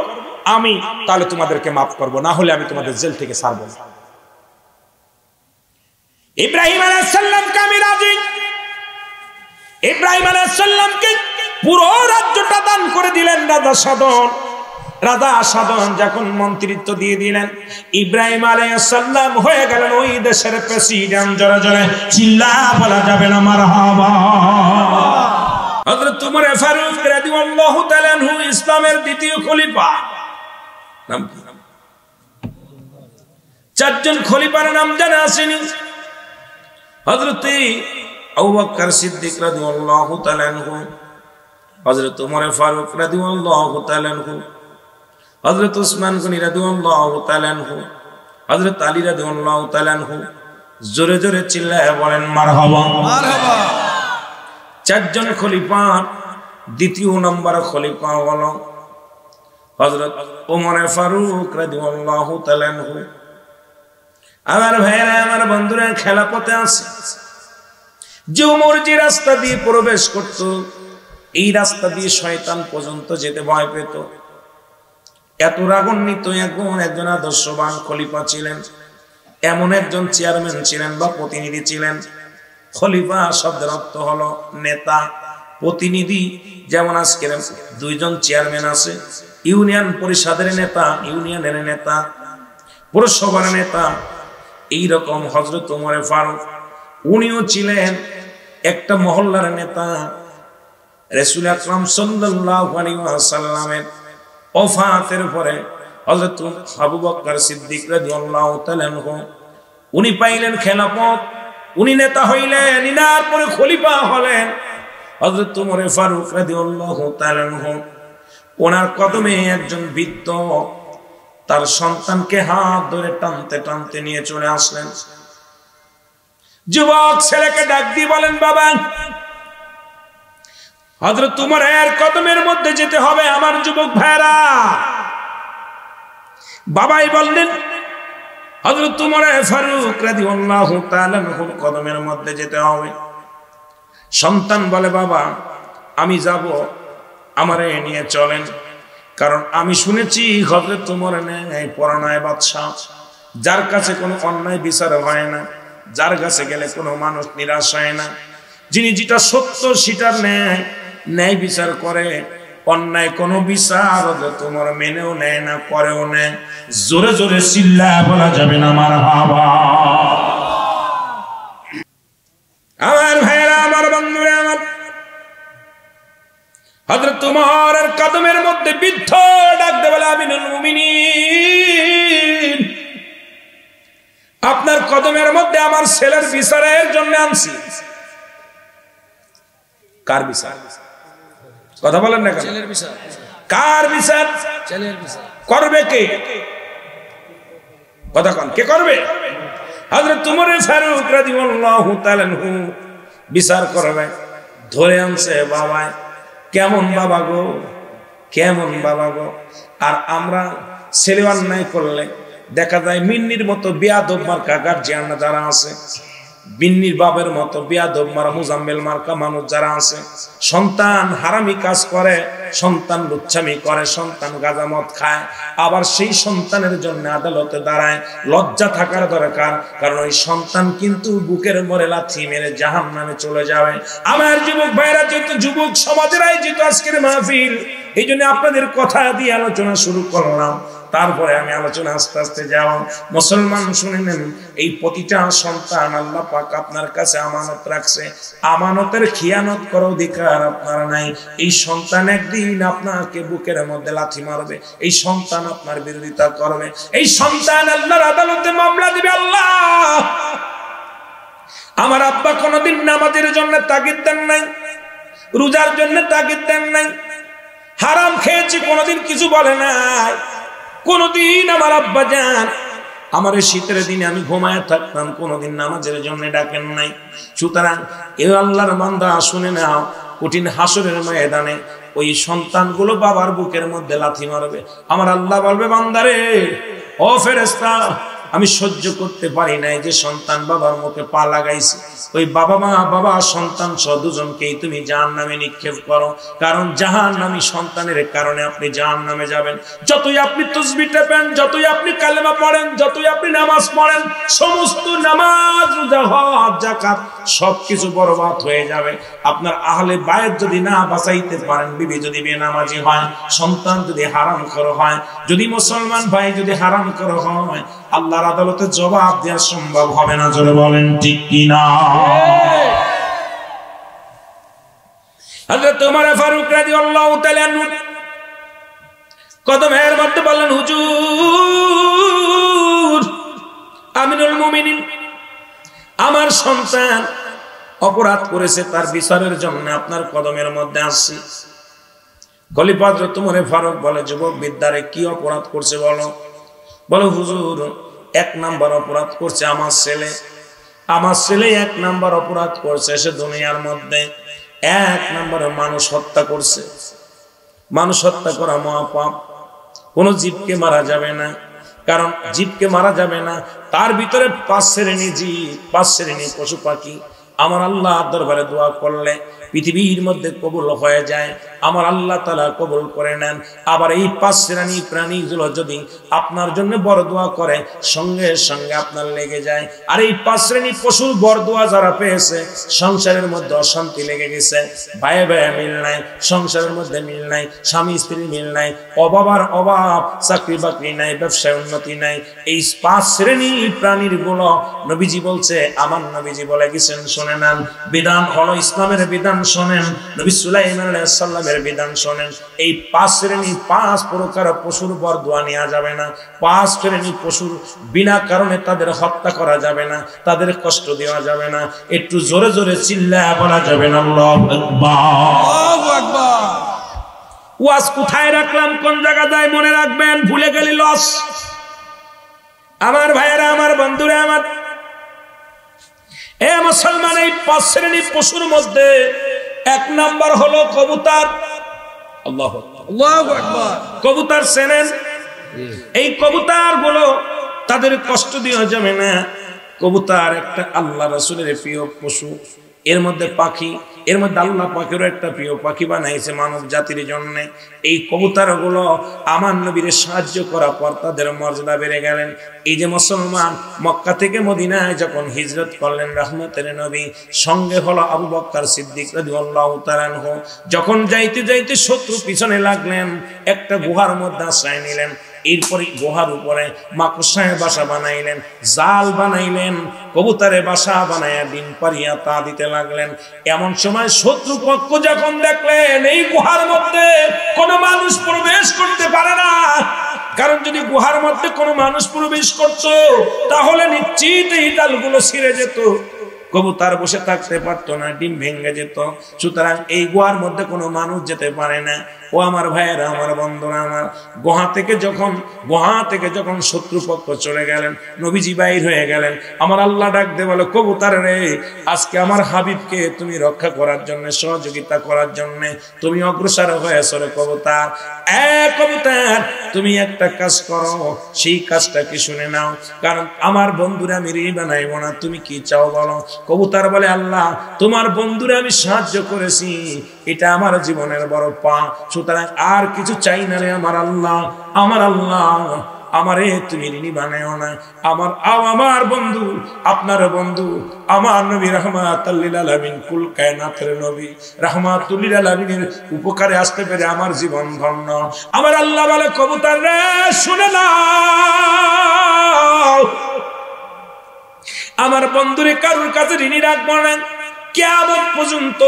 আমি তাহলে তোমাদেরকে মাফ করব, না হলে আমি তোমাদের জেল থেকে ছাড়বো না। ইব্রাহিম আলাইহিস সালামকে আমি রাজি। ইব্রাহিম আলাইহিস সালামকে পুরো রাজ্যটা দান করে দিলেন রাজা সাধন। রাজা সাধন যখন মন্ত্রিত্ব দিয়ে দিলেন, ইব্রাহিম আলাইহিস সালাম হয়ে গেলেন ওই দেশের প্রেসিডেন্ট। জোরে জোরে চিল্লা বলা যাবে না মারহাবা। হযরত ওমর ফারুক রাদিয়াল্লাহু তাআলা আনহু ইসলামের দ্বিতীয় খলিফা। নাম কি? 4 জন খলিফার নাম জানা আসেনি? হযরত আবু বকর সিদ্দিক রাদিয়াল্লাহু তাআলা আনহু, হযরত ওমর ফারুক রাদিয়াল্লাহু তাআলা আনহু, হযরত উসমান গনি রাদিয়াল্লাহু তাআলা আনহু, হযরত আলী রাদিয়াল্লাহু তাআলা আনহু। জোরে জোরে চিল্লায়ে বলেন মারহাবা মারহাবা। 4 জন খলিফা। দ্বিতীয় নম্বর খলিফা হলো হযরত ওমর ফারুক রাদিয়াল্লাহু তাআলা আনহু। আমার ভাইরা, আমার বন্ধুরা, খেলাপথে আছে যে ওমর যে রাস্তা দিয়ে প্রবেশ করত, এই রাস্তা দিয়ে শয়তান পর্যন্ত যেতে ভয় পেত। এত রাগান্বিত একজন আদর্শবান খলিফা ছিলেন, এমন একজন চেয়ারম্যান ছিলেন বা প্রতিনিধি ছিলেন। খলিফা শব্দের অর্থ হলো নেতা, প্রতিনিধি। যেমন আজকের 2 জন চেয়ারম্যান আছে, ইউনিয়ন পরিষদের নেতা, ইউনিয়নের নেতা, পৌরসভার নেতা। এইরকম হযরত ওমর ফারুক উনিও ছিলেন একটা মহল্লার নেতা। রাসূল আকরাম সাল্লাল্লাহু আলাইহি ওয়াসাল্লামের ওফাতের পরে হযরত আবু বকর সিদ্দিক রাদিয়াল্লাহু তাআলা আনহু উনি পাইলেন খেলাফত, উনি নেতা হইলেন, ইনার পরে খলিফা হলেন হযরত ওমর ফারুক রাদিয়াল্লাহু তাআলা আনহু। ওনার কদমে একজন বৃদ্ধ তার সন্তানকে হাত ধরে টানতে টানতে নিয়ে চলে আসলেন। যুবক ছেলেকে ডাক দিয়ে বলেন, বাবা, হযরত ওমরের কদমের মধ্যে যেতে হবে আমার যুবক ভাইরা। বাবাই বললেন হযরত ওমর ফারুক রাদিয়াল্লাহু তাআলা আনহুর কদমের মধ্যে যেতে হবে। সন্তান বলে, বাবা আমি যাব, আমারে নিয়ে চলেন, কারণ আমি শুনেছি হযরত ওমর পরাণয় বাদশা, যার কাছে কোনো অন্যায় বিচার হয় না, যার কাছে গেলে কোনো মানুষ নিরাশ হয় না, যিনি যেটা সত্য সেটার ন্যায় বিচার করে, অন্যায় কোনো বিচার হযরত ওমর মেনেও নেয় না, করেও নেয়। জোরে জোরে চিল্লায়া বলা যাবে না মারহাবা। আমার ভাইরা, আমার বন্ধুরা, আমার হযরত ওমরের কদমের মধ্যে বৃদ্ধ ডাক দিয়ে বলে, আমিনুল মুমিনিন, আপনার কদমের মধ্যে আমার ছেলের বিচারের জন্য আনছি। কার বিচার? কথা বলেন না কেন? ছেলের বিচার। কার বিচার? ছেলের বিচার। করবে কে? কথা কোন কে করবে? হযরত ওমর ফারুক রাদিয়াল্লাহু তাআলা আনহু বিচার করবে। ধরে আনছে বাবা, কেমন বাবা গো, কেমন বাবা গো। আর আমরা ছেলে অন্যায় করলে দেখা যায় মিন্নির মতো বেয়াদব মার্কা গার্জিয়ান যারা আছে, বিন্নির বাবের মতো বেয়াদব মারা মুজাম্মেল মার্কা মানুষ যারা আছে, সন্তান হারামি কাজ করে, সন্তান লুচ্ছামি করে, সন্তান গাঁজা মদ খায়, আবার সেই সন্তানের জন্য আদালতে দাঁড়ায়। লজ্জা থাকার দরকার, কারণ ওই সন্তান কিন্তু বুকের মরে লাথি মেরে জাহান্নামে চলে যাবে। আমার যুবক ভাইরা, যেহেতু যুবক সমাজের আয়োজিত আজকের মাহফিল, এই জন্য আপনাদের কথা দিয়ে আলোচনা শুরু করলাম, তারপরে আমি আলোচনা আস্তে আস্তে যাও। মুসলমান শুনে নেন, এই প্রতিটা সন্তান আল্লাহ পাক আপনার কাছে আমানত রাখছে। আমানতের খিয়ানত করার অধিকার আপনার নাই। এই সন্তান একদিন আপনাকে বুকের মধ্যে লাথি মারবে, এই সন্তান আপনার বিরোধিতা করবে, এই সন্তান আল্লাহর আদালতে মামলা দিবে। আল্লাহ, আমার আব্বা কোনোদিন নামাজের জন্য তাগিদ দেন নাই, রোজার জন্য তাগিদ দেন নাই, হারাম খেয়েছি কোনোদিন কিছু বলে নাই। কোনদিন আমার আব্বা জান আমার শীতের দিনে আমি ঘুমায় থাকতাম, কোনদিন নামাজের জন্য ডাকেন নাই। সুতরাং এ আল্লাহর বান্দা শুনে নাও, কঠিন হাসরের ময়দানে ওই সন্তানগুলো বাবার বুকের মধ্যে লাথি মারবে। আমার আল্লাহ বলবে, বান্দারে ও ফেরেশতা, আমি সহ্য করতে পারি নাই যে সন্তান বাবার মুখে পা লাগাইছে। ওই বাবা সন্তান সহ দুজনকেই তুমি জাহান্নামে নিক্ষেপ করো, কারণ জাহান্নামী সন্তানের কারণে আপনি জাহান্নামে যাবেন। যতই আপনি তাসবিহ টেপেন, যতই আপনি কালেমা পড়েন, যতই আপনি নামাজ পড়েন, সমস্ত নামাজ, রোজা, হজ, যাকাত সবকিছু বরবাদ হয়ে যাবে। আপনার আহলে বায়ত যদি না বাঁচাইতে পারেন, বিবি যদি বেনামাজি হয়, সন্তান যদি হারাম করা হয়, যদি মুসলমান ভাই যদি হারাম করা হয়, আল্লাহর আদালতে জবাব দেওয়া সম্ভব হবে না। জোরে বলেন ঠিক কিনা? হযরত ওমর ফারুক রাদিয়াল্লাহু তাআলা কদমের মধ্যে বললেন, হুজুর আমিনুল মুমিনিন, আমার সন্তান অপরাধ করেছে, তার বিচারের জন্য আপনার কদমের মধ্যে আসছি। খলিফা হযরত ওমর ফারুক বলে, যুবক বিদ্যারে কি অপরাধ করছে বলো? বলো হুজুর, 1 নাম্বার অপরাধ করছে আমার ছেলে। আমার ছেলে 1 নাম্বার অপরাধ করছে, সে দুনিয়ার মধ্যে 1 নম্বরে মানুষ হত্যা করছে। মানুষ হত্যা করা মহাপাপ। কোন জীবকে মারা যাবে না, কারণ জীবকে মারা যাবে না, তার ভিতরে 5 শ্রেণী জীব, 5 শ্রেণী পশু পাখি আমার আল্লাহ দরবারে দোয়া করলে পৃথিবীর মধ্যে কবুল হয়ে যায়, আমার আল্লাহ তাআলা কবুল করে নেন। আবার এই 5 শ্রেণী প্রাণীগুলো যদি আপনার জন্য বড় দোয়া করে, সঙ্গে সঙ্গে আপনার লেগে যায়। আর এই 5 শ্রেণী পশুর বড় দোয়া যারা পেয়েছে, সংসারের মধ্যে অশান্তি লেগে গেছে, ভাইয়ে ভাইয়ে মিল নাই, সংসারের মধ্যে মিল নাই, স্বামী স্ত্রী মিল নাই, অভাবার অভাব, চাকরি বাকরি নাই, ব্যবসায় উন্নতি নাই, এই 5 শ্রেণী প্রাণীর গুলো নবীজি বলছে, আমার নবীজি বলে গেছেন, শুনে নেন। বিধান হলো ইসলামের বিধান শোনেন, নবী সুলাইমান আলাইহিস সালামের বিধান শোনেন। এই 5 শ্রেণী 5 প্রকার পশুর বর দোয়া নেওয়া যাবে না। 5 শ্রেণী পশুর বিনা কারণে তাদের হত্যা করা যাবে না, তাদের কষ্ট দেওয়া যাবে না। একটু জোরে জোরে চিল্লায়া বলা যাবে না আল্লাহু আকবার, আল্লাহু আকবার। ওয়াজ কোথায় রাখলাম, কোন জায়গা যায় মনে রাখবেন, ভুলে গেলে লস। আমার ভাইয়েরা, আমার বন্ধুরা, আমার এ মুসলমান, এই 5 শ্রেণী পশুর মধ্যে 1 নাম্বার হলো কবুতর। আল্লাহু আকবার, আল্লাহু আকবার। কবুতর চেনেন? এই কবুতর গুলো তাদের কষ্ট দেওয়া যাবে না। কবুতর একটা আল্লাহ রাসূলের প্রিয় পশু। এর মধ্যে পাখি, এর মধ্যে আল্লাহ পাকেরও একটা প্রিয় পাখি বানাইছে মানব জাতির জন্য। এই কবুতরগুলো আমার নবীর সাহায্য করার পর তাদের মর্যাদা বেড়ে গেলেন। এই যে মুসলমান মক্কা থেকে মদিনায় যখন হিজরত করলেন রাহমাতের নবী, সঙ্গে হলো আবু বকর সিদ্দিক রাদিয়াল্লাহু তাআলা আনহু। যখন যাইতে যাইতে শত্রু পিছনে লাগলেন, একটা গুহার মধ্যে আশ্রয় নিলেন। এরপরে গুহার উপরে মাকড়সায় বাসা বানাইলেন, জাল বানাইলেন, কবুতরের বাসা বানাইয়া ডিম পারিয়া তা দিতে লাগলেন। এমন সময় শত্রুপক্ষ যখন দেখলেন এই গুহার মধ্যে কোনো মানুষ প্রবেশ করতে পারে না, কারণ যদি গুহার মধ্যে কোনো মানুষ প্রবেশ করত তাহলে নিশ্চিত এই ডালগুলো ছিঁড়ে যেত, কবুতর বসে থাকতে পারতো না, ডিম ভেঙে যেত। সুতরাং এই গুহার মধ্যে কোনো মানুষ যেতে পারে না। ও আমার ভাইয়েরা, আমার বন্ধুরা, আমার গুহা থেকে যখন শত্রুপক্ষ চলে গেলেন, নবীজি বাইর হয়ে গেলেন, আমার আল্লাহ ডাক দে বলে, কবুতর রে, আজকে আমার হাবিবকে তুমি রক্ষা করার জন্য, সহযোগিতা করার জন্য তুমি অগ্রসর হয়েছ রে কবুতর। কবুতর, তুমি একটা কাজ করো, সেই কাজটা কি শুনে নাও, কারণ আমার বন্ধুরা আমি ঋণী বানাইব না, তুমি কি চাও বলো। কবুতর বলে, আল্লাহ তোমার বন্ধুরা আমি সাহায্য করেছি, এটা আমার জীবনের বড় পা, সুতরাং আর কিছু চাই না রে আমার আল্লাহ। আমার আল্লাহ আমারে তুমি ঋণী বানায়ও না। আমার বন্ধু, আপনার বন্ধু, আমার নবী রাহমাতুল লিল আলামিন, কুল কায়নাতের নবী রাহমাতুল লিল আলামিনের উপকারে আসতে পেরে আমার জীবন ধন্য। আমার আল্লাহ বলে, কবুতর রে শুনে নাও, আমার বন্ধুরে কারোর কাছে ঋণী রাখবো না। কিয়ামত পর্যন্ত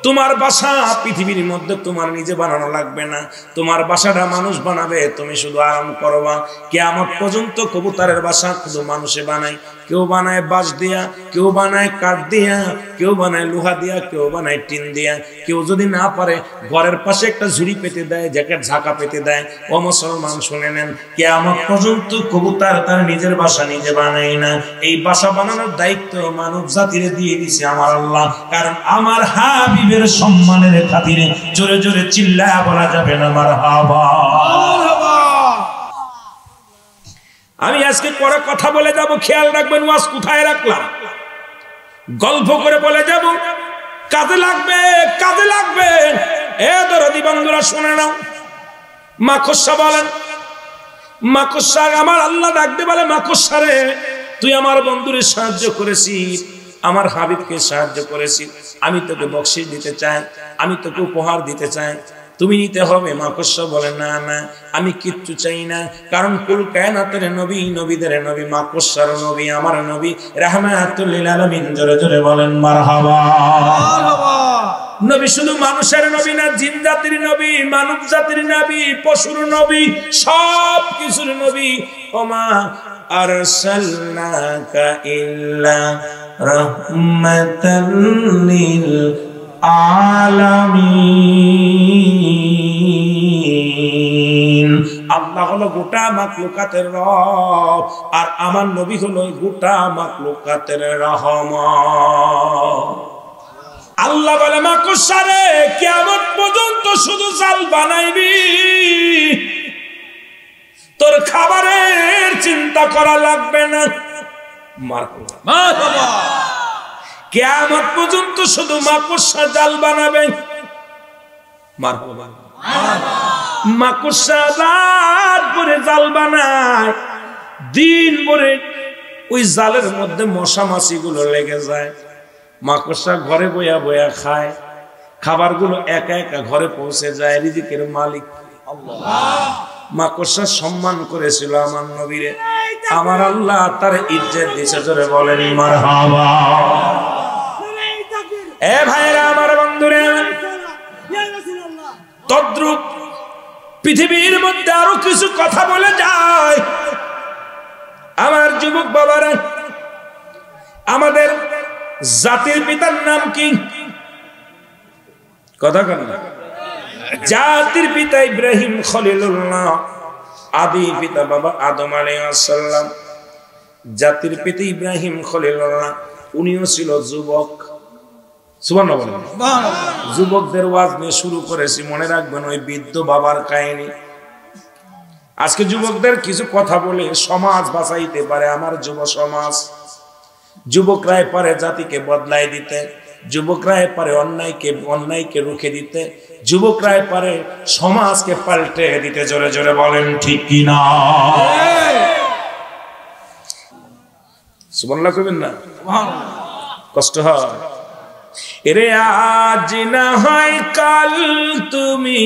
তোমার বাসা পৃথিবীর মধ্যে তোমার নিজে বানানো লাগবে না, তোমার বাসাটা মানুষ বানাবে, তুমি শুধু আরাম করবা। কিয়ামত পর্যন্ত কবুতরের বাসা শুধু মানুষে বানায়। কেউ বানায় বাঁশ দিয়া, কেউ বানায় কাঠ দিয়া, কেউ বানায় লোহা দিয়া, কেউ বানায় টিন দিয়া। কেউ যদি না পারে ঘরের পাশে একটা ঝুড়ি পেতে দেয়, জ্যাকেট ঝাঁকা পেতে দেয়। ও মুসলমান শুনে নেন, কিয়ামত পর্যন্ত কবুতর তার নিজের বাসা নিজে বানায় না। এই বাসা বানানোর দায়িত্ব মানব জাতিরে দিয়ে দিছে আমার আল্লাহ। কারণ আমার হাবিবের সম্মানের খাতিরে জোরে জোরে চিল্লায়া বলা যাবে না মারহাবা। আমি আজকে পরে কথা বলে যাব, খেয়াল রাখবেন ওয়াজ কোথায় রাখলাম। গল্প করে বলে যাব, কাজে লাগবে, কাজে লাগবে। এ দরদি বন্ধুরা শুনে নাও। মাকড়সা বলেন, মাকড়সা আমার আল্লাহ ডাকতে বলে, মাকড়সা রে তুই আমার বন্ধুরে সাহায্য করেছিস, আমার হাবিবকে সাহায্য করেছিস, আমি তোকে বকশিশ দিতে চাই, আমি তোকে উপহার দিতে চাই, তুমি নিতে হবে। মাকড়সা বলে, না না, আমি কিচ্ছু চাই না। কারণ কুল কায়নাতের নবী, নবীদের নবী, মাকড়সার নবী, আমার নবী রাহমাতুল লিল আলামিন। জোরে জোরে বলেন মারহাবা। নবী শুধু মানুষের নবী না, জিন জাতির নবী, মানব জাতির নবী, পশুর নবী, সব কিছুর নবী। ওমা আরসালনাকা ইল্লা রাহমাতাল লিল আলামিন। আল্লাহ হলো গোটা মাখলুকাতের রব, আর আমার নবী হলো গোটা মাখলুকাতের রহমত। আল্লাহ বলে, মাকড়সা রে কিয়ামত পর্যন্ত শুধু জাল বানাইবি, তোর খাবারের চিন্তা করা লাগবে না। মারহাবা। কিয়ামত পর্যন্ত শুধু মাকড়সা জাল বানাবে। মারহাবা। মাকড়সা রাত ভরে জাল বানায়, দিন ভরে ওই জালের মধ্যে মশা মাছি গুলো লেগে যায়। মাকড়সা ঘরে বয়া বয়া খায়, খাবারগুলো একা একা ঘরে পৌঁছে যায়। রিজিকের মালিক আল্লাহ। মাকড়সা সম্মান করেছিল আমার নবীরে, আমার আল্লাহ তার ইজ্জত দিয়েছে। জোরে বলেন মারহাবা। এ ভাইরা, আমার বন্ধুরে, তদ্রুপ পৃথিবীর মধ্যে আরো কিছু কথা বলে যায়। আমার যুবক বাবারা, আমাদের জাতির পিতার নাম কি? কথা কেন? জাতির পিতা ইব্রাহিম খলিলুল্লাহ, আদি পিতা বাবা আদম আলাইহিস সালাম। জাতির পিতা ইব্রাহিম খলিলুল্লাহ, উনিও ছিল যুবক। সুবহানাল্লাহ বলেন। যুবকদের ওয়াজ নিয়ে শুরু করেছি, মনে রাখবেন ওই বৃদ্ধ বাবার কাহিনী। আজকে যুবকদের কিছু কথা বলে সমাজ বাঁচাইতে পারে আমার যুব সমাজ। যুবকরাই পারে জাতিকে বদলাই দিতে, যুবকরাই পারে অন্যায়কে রুখে দিতে, যুবকরাই পারে সমাজকে পাল্টে দিতে। জোরে জোরে বলেন ঠিক কি না? সুবহানাল্লাহ কইবেন না? কষ্ট হয়। এরে আজ না হয় কাল তুমি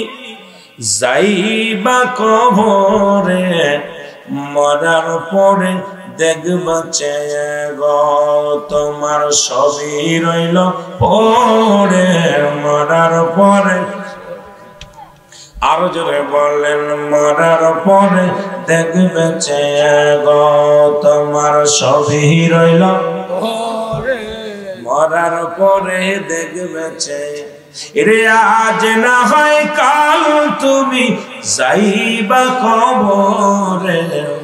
যাইবা কবরে, মরার পরে দেখবা চেয়ে গো তোমার সবই রইল পরে, মরার পরে। আরো জোরে বলেন, মরার পরে দেখবে চেয়ে গো তোমার সবই রইল পরে, মরার পরে দেখবে চেয়ে। এরে আজ না হয় কাল তুমি যাইবা কবরে,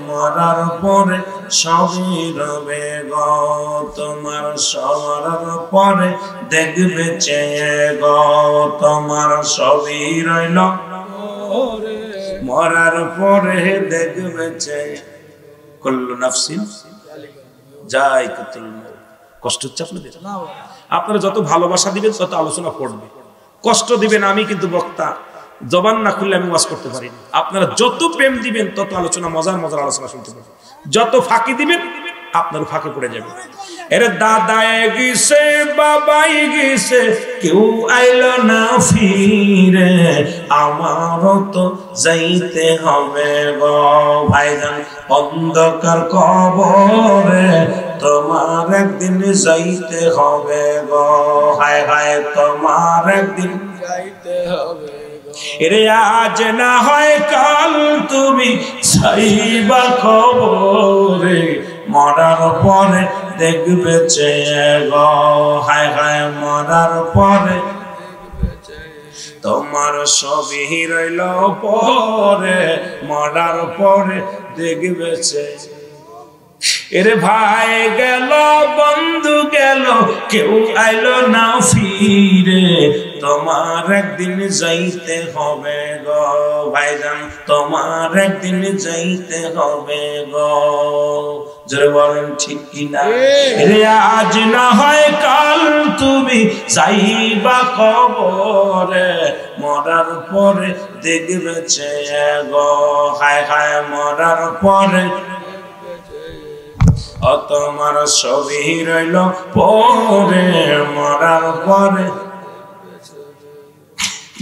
মরার পরে সবই রবে গো তোমার, মরার পরে দেখবে চেয়ে গো তোমার সবই রইল, মরার পরে দেখবে চেয়ে। কুল্লু নাফসিন যায়কাতুল মউত। কষ্ট হচ্ছে আপনাদের? আপনারা যত ভালোবাসা দিবেন তত আলোচনা পড়বে। কষ্ট দিবেন, আমি কিন্তু বক্তা, জবান না খুললে আমি ওয়াজ করতে পারি না। আপনারা যত প্রেম দিবেন তত আলোচনা, মজার মজার আলোচনা শুনতে পারবেন। যত ফাঁকি দিবেন আপনার ফাঁকে পড়ে যাবে। এরে দাদায় গেছে, বাবাই গেছে, কেউ আইলো না ফিরে, আমারও তো যাইতে হবে গো ভাইজান অন্ধকার কবরে, তোমার একদিন যাইতে হবে গো, হায় হায় তোমার একদিন যাইতে হবে। এরে আজ না হয় কাল তুমি যাইবা কবরে, মরার পরে দেখবে চেয়ে গো, হায় হায় মরার পরে তোমার ছবি রইল পরে, মরার পরে দেখবে চেয়ে। এরে ভাই গেল, বন্ধু গেল, কেউ আইলো না ফিরে, তোমার একদিন যাইতে হবে গো ভাইজান, তোমার একদিন যাইতে হবে গো। জোরে বলেন ঠিক কিনা? এরে আজ না হয় কাল তুমি যাইবা কবরে, মরার পরে দেখবে চেয়ে গো, হায় হায় মরার পরে তোমার ছবি রইল পরে, মরার পরে।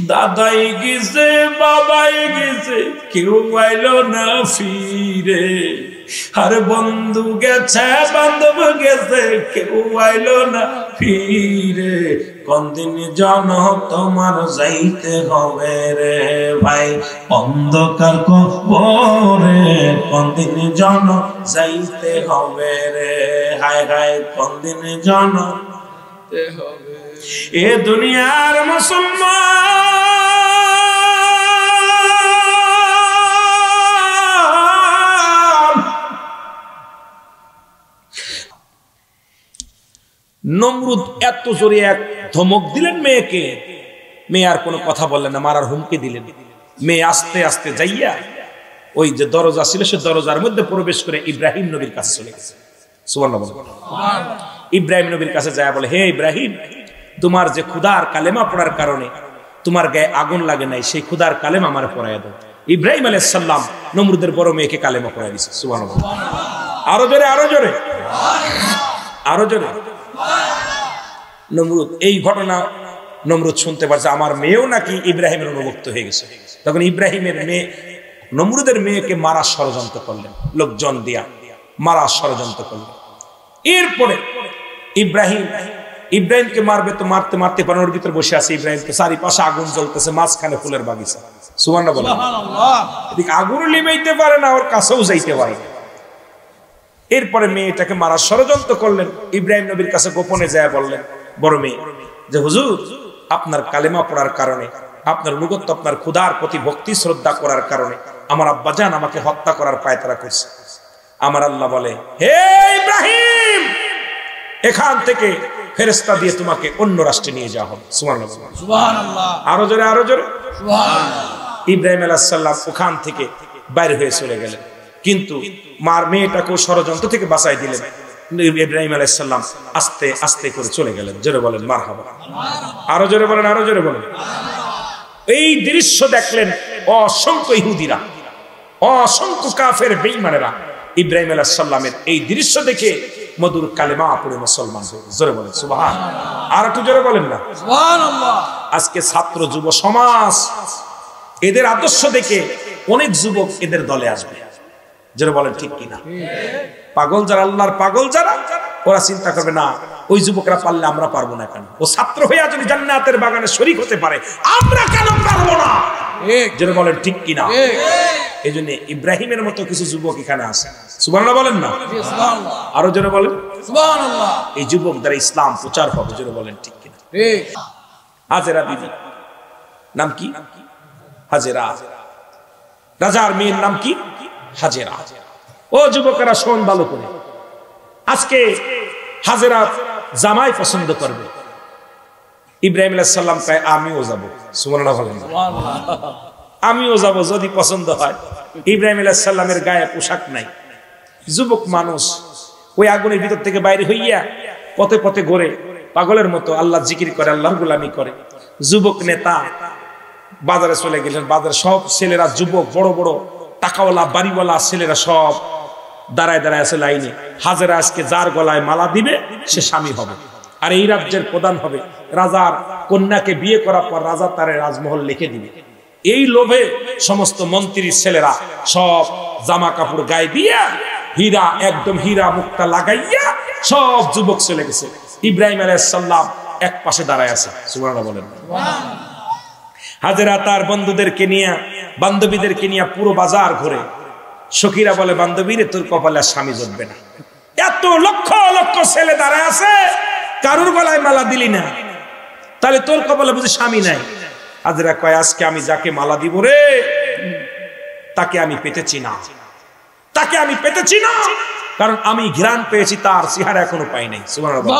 দাদাই গেছে, বাবাই গেছে, কেউ আইলো না ফিরে, আর বন্ধু গেছে, বান্ধব গেছে, কেউ আইলো না ফিরে, কোনদিন জন তোমার যাইতে হবে রে ভাই অন্ধকার কবরে, কোনদিন জন যাইতে হবে রে, হায় হায় কোনদিন জন হবে। এ দুনিয়ার মুসলমান নমরুদ এত জোরে এক ধমক দিলেন মেয়েকে, মেয়ে আর কোনো কথা বললেন না, মারার হুমকি দিলেন। মেয়ে আস্তে আস্তে যাইয়া ওই যে দরজা ছিল সে দরজার মধ্যে প্রবেশ করে ইব্রাহিম নবীর কাছে চলে গেছে। সুবহানাল্লাহ। ইব্রাহিম নবীর কাছে যায় বলে, হে ইব্রাহিম, তোমার যে খুদার কালেমা পড়ার কারণে তোমার গায়ে আগুন লাগে নাই, সেই খুদার কালেমা আমার পড়াইয়া দাও। ইব্রাহিম আলাইহিস সালাম নমরুদের বড় মেয়েকে কালেমা পড়াই দিয়েছে। সুবহানাল্লাহ। আরো জোরে, আরো জোরে, আরো জোরে। নমরুদ এই ঘটনা নমরুদ শুনতে পারছে, আমার মেয়েও নাকি ইব্রাহিমের অনুভক্ত হয়ে গেছে। তখন ইব্রাহিমের মেয়ে নমরুদের মেয়েকে মারার ষড়যন্ত্র করলেন, লোকজন দিয়া মারার ষড়যন্ত্র করলেন। এরপরে ইব্রাহিমকে মারবে তো মারতে মারতে পানোর ভিতরে বসে আছে ইব্রাহিমকে, চারিপাশে আগুন জ্বলতেছে, মাঝখানে ফুলের বাগিচা। সুবহানাল্লাহ। এদিকে আগুন লিমাইতে পারে না, ওর কাছেও যাইতে পারে না। এরপরে মেয়েটাকে মারার ষড়যন্ত্র করলেন। ইব্রাহিম নবীর কাছে গোপনে যায় বললেন, বড় মেয়ে, যে হুজুর আপনার কালেমা পড়ার কারণে, আপনার অনুগত্য, আপনার খুদার প্রতি ভক্তি শ্রদ্ধা করার কারণে আমার আব্বাজান আমাকে হত্যা করার পায়তারা করছে। আমার আল্লাহ বলে, হে ইব্রাহিম, এখান থেকে ফেরেশতা দিয়ে তোমাকে অন্য রাষ্ট্রে নিয়ে যাওয়া হবে। সুবহানাল্লাহ। আরো জোরে, আরো জোরে। ইব্রাহিম আলাইহিস সালাম ওখান থেকে বাইরে হয়ে চলে গেলেন, কিন্তু মার মেয়েটাকেও ষড়যন্ত্র থেকে বাঁচাই দিলেন। ইব্রাহিম আলাইহিস সালাম আস্তে আস্তে করে চলে গেলেন। জোরে বলেন মারহাবা। আরো জোরে বলেন, আরো জোরে বলেন। এই দৃশ্য দেখলেন অসংখ্য ইহুদিরা, অসংখ্য কাফের বেঈমানেরা। ইব্রাহিম আলাইহিস সালামের এই দৃশ্য দেখে মধুর কালেমা পড়ে মুসলমান হয়ে। জোরে বলেন সুবহানাল্লাহ। আর একটু জোরে বলেন না সুবহানাল্লাহ। আজকে ছাত্র যুব সমাজ এদের আদর্শ দেখে অনেক যুবক এদের দলে আসবে। জোরে বলেন ঠিক কিনা? পাগল যারা, আল্লাহর পাগল যারা, ওরা চিন্তা করবে না ওই যুবকরা পারলে আমরা পারবো না কেন? ও ছাত্র হইয়া যদি জান্নাতের বাগানে শরীক হতে পারে, আমরা কেন পারবো না? জোরে বলেন ঠিক কিনা? এই জন্য ইব্রাহিমের মতো কিছু যুবক এখানে আছে। সুবহানাল্লাহ বলেন না? আরো জোরে বলেন সুবহানাল্লাহ। এই যুবক দ্বারা ইসলাম প্রচার হবে। জোরে বলেন ঠিক কিনা? হাজেরা বিবি নাম কি? হাজেরা। রাজার মেয়ের নাম কি? হাজেরা। ও যুবকেরা শোন ভালো করে, আজকে হাজেরা জামাই পছন্দ করবে। ইব্রাহিম আলাইহিস সালাম কয় আমিও যাব। সুবহানাল্লাহ বলেন। আমিও যাব যদি পছন্দ হয়। ইব্রাহিম আলাইহিস সালামের গায়ে পোশাক নাই, যুবক মানুষ ওই আগুনের ভিতর থেকে বাইরে হইয়া পথে পথে ঘোরে, পাগলের মতো আল্লাহ জিকির করে, আল্লাহর গোলামি করে। যুবক নেতা বাজারে চলে গেলেন। বাজারে সব ছেলেরা, যুবক, বড় বড় টাকাওয়ালা বাড়িওয়ালা ছেলেরা সব দাঁড়ায় দাঁড়ায় আছে লাইনে। হাজেরা আজকে যার গলায় মালা দিবে সে স্বামী হবে, আর এই রাজ্যের প্রধান হবে। রাজার কন্যাকে বিয়ে করার পর রাজা তার রাজমহল লিখে দিবে। এই লোভে সমস্ত মন্ত্রীর ছেলেরা সব জামা কাপড় গায়ে দিয়া, হীরা, একদম হীরা মুক্তা লাগাইয়া সব যুবক চলে গেছে। ইব্রাহিম আলাইহিস সালাম এক পাশে দাঁড়ায় আছে। সুবহানাল্লাহ বলেন। হাজেরা তার বন্ধুদেরকে নিয়ে, বান্ধবীদেরকে নিয়ে পুরো বাজার ঘুরে। সখীরা বলে, বান্ধবীরে তোর কপালে স্বামী জুটবে না, এত লক্ষ লক্ষ ছেলে দাঁড়ায় আছে, কারুর গলায় মালা দিলি না, তাহলে তোর কপালে বুঝি স্বামী নাই? হাজেরা কয়, আজকে আমি যাকে মালা দিব রে, তাকে আমি পেতেছি না, তাকে আমি পেতেছি না, কারণ আমি ঘ্রাণ পেয়েছি, তার চেহারা এখনো পাই নাই। সুবহানাল্লাহ।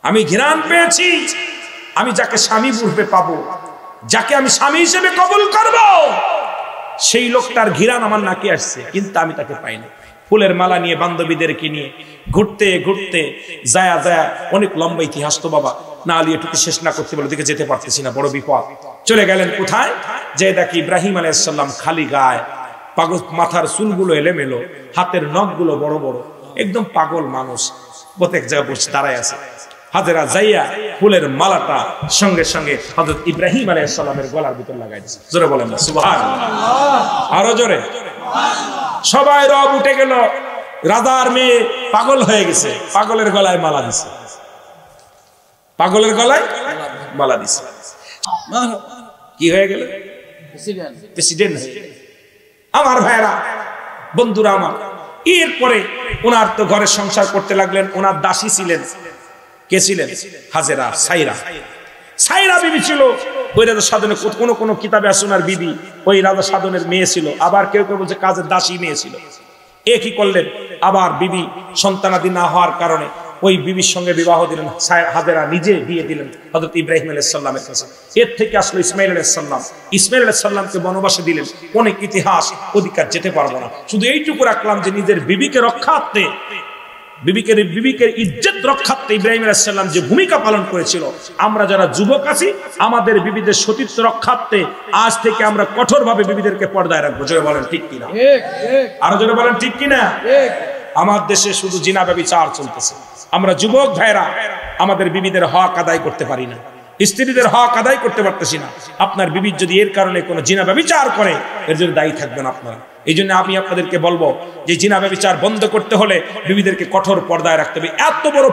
আমি ঘ্রাণ পেয়েছি, আমি যাকে স্বামী রূপে পাবো, যাকে আমি স্বামী হিসেবে কবুল করব, সেই লোকটার ঘ্রাণ আমার নাকে আসছে, কিন্তু আমি তাকে পাই না। ফুলের মালা নিয়ে বান্ধবীদেরকে নিয়ে ঘুরতে ঘুরতে যায় যায়, অনেক লম্বা ইতিহাস তো বাবা, না আলী এটুকু শেষ না করতে বলে দিকে যেতে পারতেছি না, বড় বিপদ। চলে গেলেন কোথায়? যে দেখি ইব্রাহিম আলাইহিস সালাম খালি গায়, পাগল, মাথার চুলগুলো এলোমেলো, হাতের নখগুলো বড় বড়, একদম পাগল মানুষ, প্রত্যেক জায়গায় বসে দাঁড়ায় আছে। হাজেরা যাইয়া ফুলের মালাটা সঙ্গে সঙ্গে হযরত ইব্রাহিম আলাইহিস সালামের গলার ভিতর লাগাই দিয়েছে। জোরে বলেন না সুবহানাল্লাহ, আরো জোরে। সবাই রব উঠে গেল, রাজার মেয়ে পাগল হয়ে গেছে, পাগলের গলায় মালা দিছে, পাগলের গলায় মালা দিছে। কি হয়ে গেল? প্রেসিডেন্ট হয়ে গেল। আমার ভাইরা, বন্ধুরা আমার, এরপরে ওনার তো ঘরে সংসার করতে লাগলেন। ওনার দাসী ছিলেন, কে ছিলেন? হাজেরা, সাইরা। সাইরা বিবি ছিল ওই রাজা সাধনের, কোন কোন কিতাবে আছে ওনার বিবি ওই রাজা সাধনের মেয়ে ছিল, আবার কেউ কেউ বলছে কাজের দাসী মেয়ে ছিল। এ কি করলেন? আবার বিবি সন্তানাদি না হওয়ার কারণে ওই বিবির সঙ্গে বিবাহ দিলেন। হাজেরা নিজে বিয়ে দিলেন হযরত ইব্রাহিম আলাইহিস সালামের কাছে। এর থেকে আসলো ইসমাইল আলাইহিস সালাম। ইসমাইল আলাইহিস সালামকে বনবাসে দিলেন। অনেক ইতিহাস, অধিকার যেতে পারবো না, শুধু এইটুকু রাখলাম যে নিজের বিবিকে রক্ষার্থে, বিবিকের ইজ্জত রক্ষার্থে ইব্রাহিম আলাইহিস সালাম যে ভূমিকা পালন করেছিল, আমরা যারা যুবক আছি আমাদের বিবিদের সতীত্ব রক্ষার্থে আজ থেকে আমরা কঠোরভাবে বিবিদেরকে পর্দায় রাখবো। জোরে বলেন ঠিক কিনা? আরো জোরে বলেন ঠিক কিনা? আমার দেশে শুধু জিনা ব্যভিচার চলতেছে। আমরা যুবক ভাইরা আমাদের বিবিদের হক আদায় করতে পারি না, স্ত্রীদের হক আদায় করতে পারতেছি না। আপনার বিবি যদি এর কারণে কোনো জিনা ব্যভিচার করে, এর জন্য দায়ী থাকবেন আপনারা। এই জন্য আমি আপনাদেরকে বলবো যে জিনা ব্যভিচার বন্ধ করতে হলে বিবিদেরকে কঠোর পর্দায় রাখতে হবে। এত বড়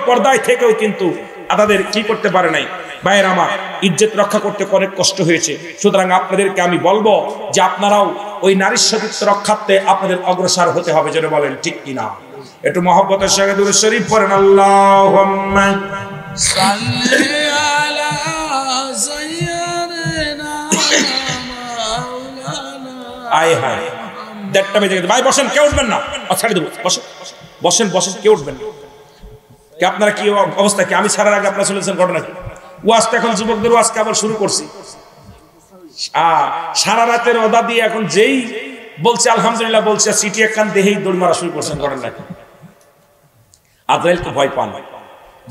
পর্দায় থেকেও কিন্তু তাদের কি করতে পারে নাই। ভাইয়ের আমার, ইজ্জত রক্ষা করতে অনেক কষ্ট হয়েছে। সুতরাং আপনাদেরকে আমি বলবো যে আপনারাও ওই নারীর সতীত্ব রক্ষার্থে আপনাদের অগ্রসর হতে হবে। যেন বলেন ঠিক কিনা? একটু মহব্বতের সঙ্গে দুরূদ শরীফ পড়েন। আল্লাহুম্মা সাল্লি আলা সাইয়্যিদিনা মাওলানা। আয় হায়, দেড়টা বেজে গেছে। ভাই বসেন, কেউ উঠবেন না, ছাড়ি দেবো। বসেন, কেউ উঠবেন না। কি আপনারা কি অবস্থা? কি আমি ছাড়ার আগে আপনারা চলেছেন ঘটনা কি? ওয়াজটা এখন যুবকদের ওয়াজকে আবার শুরু করছি। সারা রাতের ওদা দিয়ে এখন যেই বলছে আলহামদুলিল্লাহ বলছে, সিটি একখান দেহেই দৌড় মারা শুরু করছেন ঘটনা কি? আজরাইলকে ভয় পান,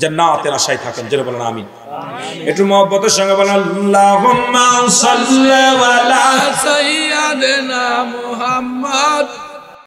জান্নাতের আশায় থাকেন। জোরে বলেন আমিন। একটু মহব্বতের সঙ্গে বলেন আল্লাহুম্মা সাল্লি আলা সাইয়্যিদিনা মুহাম্মদ।